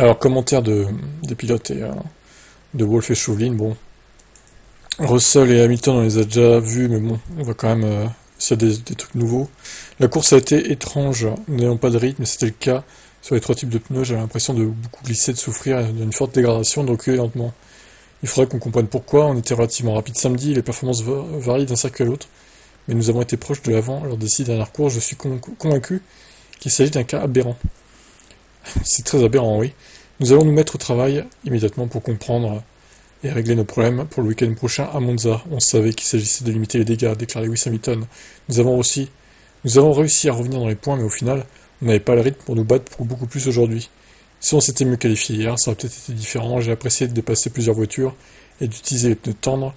Alors, commentaire des pilotes de Wolff et Chauvelin, bon. Russell et Hamilton, on les a déjà vus, mais bon, on va quand même s'il y a des trucs nouveaux. La course a été étrange, nous n'avons pas de rythme, c'était le cas sur les trois types de pneus, j'avais l'impression de beaucoup glisser, de souffrir, d'une forte dégradation, de reculer lentement. Il faudrait qu'on comprenne pourquoi, on était relativement rapide samedi, les performances varient d'un circuit à l'autre, mais nous avons été proches de l'avant lors des 6 dernières courses, je suis convaincu qu'il s'agit d'un cas aberrant. C'est très aberrant, oui. Nous allons nous mettre au travail immédiatement pour comprendre et régler nos problèmes pour le week-end prochain à Monza. On savait qu'il s'agissait de limiter les dégâts, a déclaré Lewis Hamilton. Nous avons réussi à revenir dans les points, mais au final, on n'avait pas le rythme pour nous battre pour beaucoup plus aujourd'hui. Si on s'était mieux qualifié hier, ça aurait peut-être été différent. J'ai apprécié de dépasser plusieurs voitures et d'utiliser les pneus tendres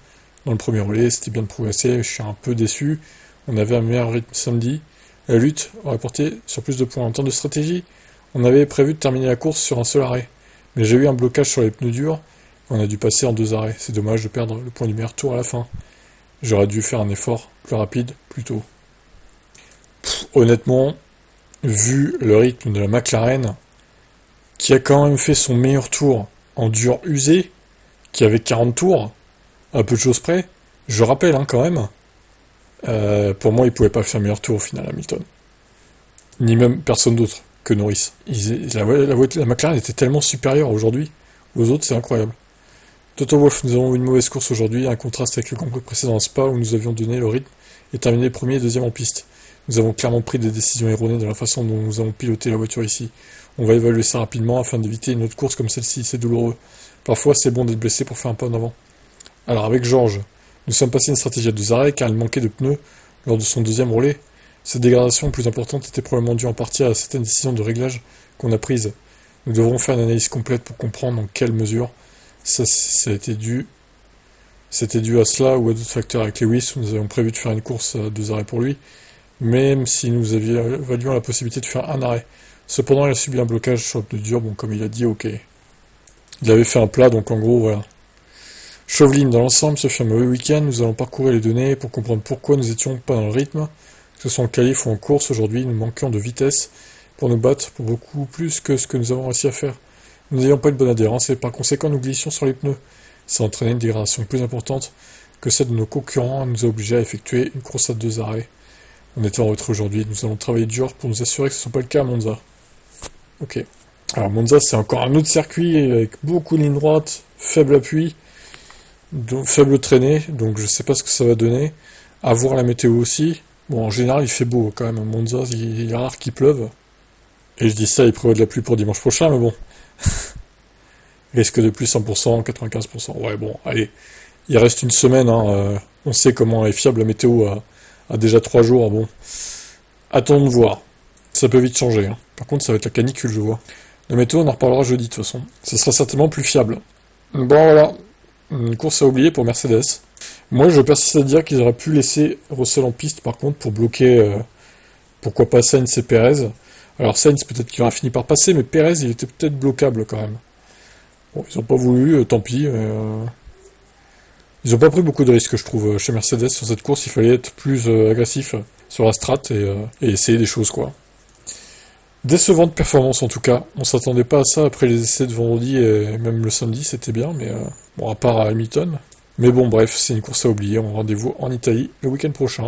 dans le premier relais. C'était bien de progresser, je suis un peu déçu. On avait un meilleur rythme samedi. La lutte aurait porté sur plus de points. En termes de stratégie, on avait prévu de terminer la course sur un seul arrêt. Mais j'ai eu un blocage sur les pneus durs. On a dû passer en 2 arrêts. C'est dommage de perdre le point du meilleur tour à la fin. J'aurais dû faire un effort plus rapide, plus tôt. Honnêtement, vu le rythme de la McLaren, qui a quand même fait son meilleur tour en dur usé, qui avait 40 tours, à peu de choses près, je rappelle quand même, pour moi il pouvait pas faire meilleur tour au final, Hamilton. Ni même personne d'autre que Norris. La McLaren était tellement supérieure aujourd'hui aux autres, c'est incroyable. Toto Wolff, nous avons eu une mauvaise course aujourd'hui, un contraste avec le Grand Prix précédent à Spa où nous avions donné le rythme et terminé premier et deuxième en piste. Nous avons clairement pris des décisions erronées dans la façon dont nous avons piloté la voiture ici. On va évaluer ça rapidement afin d'éviter une autre course comme celle-ci, c'est douloureux. Parfois c'est bon d'être blessé pour faire un pas en avant. Alors avec George, nous sommes passés une stratégie à 2 arrêts car il manquait de pneus lors de son deuxième relais. Cette dégradation plus importante était probablement due en partie à certaines décisions de réglage qu'on a prises. Nous devrons faire une analyse complète pour comprendre en quelle mesure c'était dû à cela ou à d'autres facteurs. Avec Lewis, nous avions prévu de faire une course à 2 arrêts pour lui, même si nous évaluions la possibilité de faire un arrêt. Cependant, il a subi un blocage sur le pneu dur, bon, comme il a dit, ok. Il avait fait un plat, donc en gros, voilà. Chauvelin, dans l'ensemble, ce fut un mauvais week-end. Nous allons parcourir les données pour comprendre pourquoi nous étions pas dans le rythme. Que ce soit en qualif ou en course, aujourd'hui, nous manquions de vitesse pour nous battre pour beaucoup plus que ce que nous avons réussi à faire. Nous n'ayons pas une bonne adhérence et par conséquent, nous glissions sur les pneus. Ça a entraîné une dégradation plus importante que celle de nos concurrents et nous a obligés à effectuer une course à 2 arrêts. On était en retrait aujourd'hui. Nous allons travailler dur pour nous assurer que ce ne soit pas le cas à Monza. Ok. Alors Monza, c'est encore un autre circuit avec beaucoup de lignes droites, faible appui, donc faible traînée, donc je sais pas ce que ça va donner. À voir la météo aussi. Bon, en général, il fait beau quand même à Monza, il est rare qu'il pleuve. Et je dis ça, il prévoit de la pluie pour dimanche prochain, mais bon. Risque de pluie 100%, 95%. Ouais, bon, allez. Il reste une semaine, on sait comment est fiable la météo à déjà 3 jours, bon. Attendons de voir. Ça peut vite changer. Par contre, ça va être la canicule, je vois. La météo, on en reparlera jeudi, de toute façon. Ça sera certainement plus fiable. Bon, voilà. Une course à oublier pour Mercedes. Moi, je persiste à dire qu'ils auraient pu laisser Russell en piste, par contre, pour bloquer, pourquoi pas Sainz et Perez. Alors Sainz, peut-être qu'il aurait fini par passer, mais Perez, il était peut-être bloquable, quand même. Bon, ils n'ont pas voulu, tant pis. Ils n'ont pas pris beaucoup de risques, je trouve, chez Mercedes. Sur cette course, il fallait être plus agressif sur la strat et essayer des choses, quoi. Décevante performance en tout cas, on s'attendait pas à ça après les essais de vendredi et même le samedi c'était bien, mais bon à part à Hamilton. Mais bon bref, c'est une course à oublier, on a rendez-vous en Italie le week-end prochain.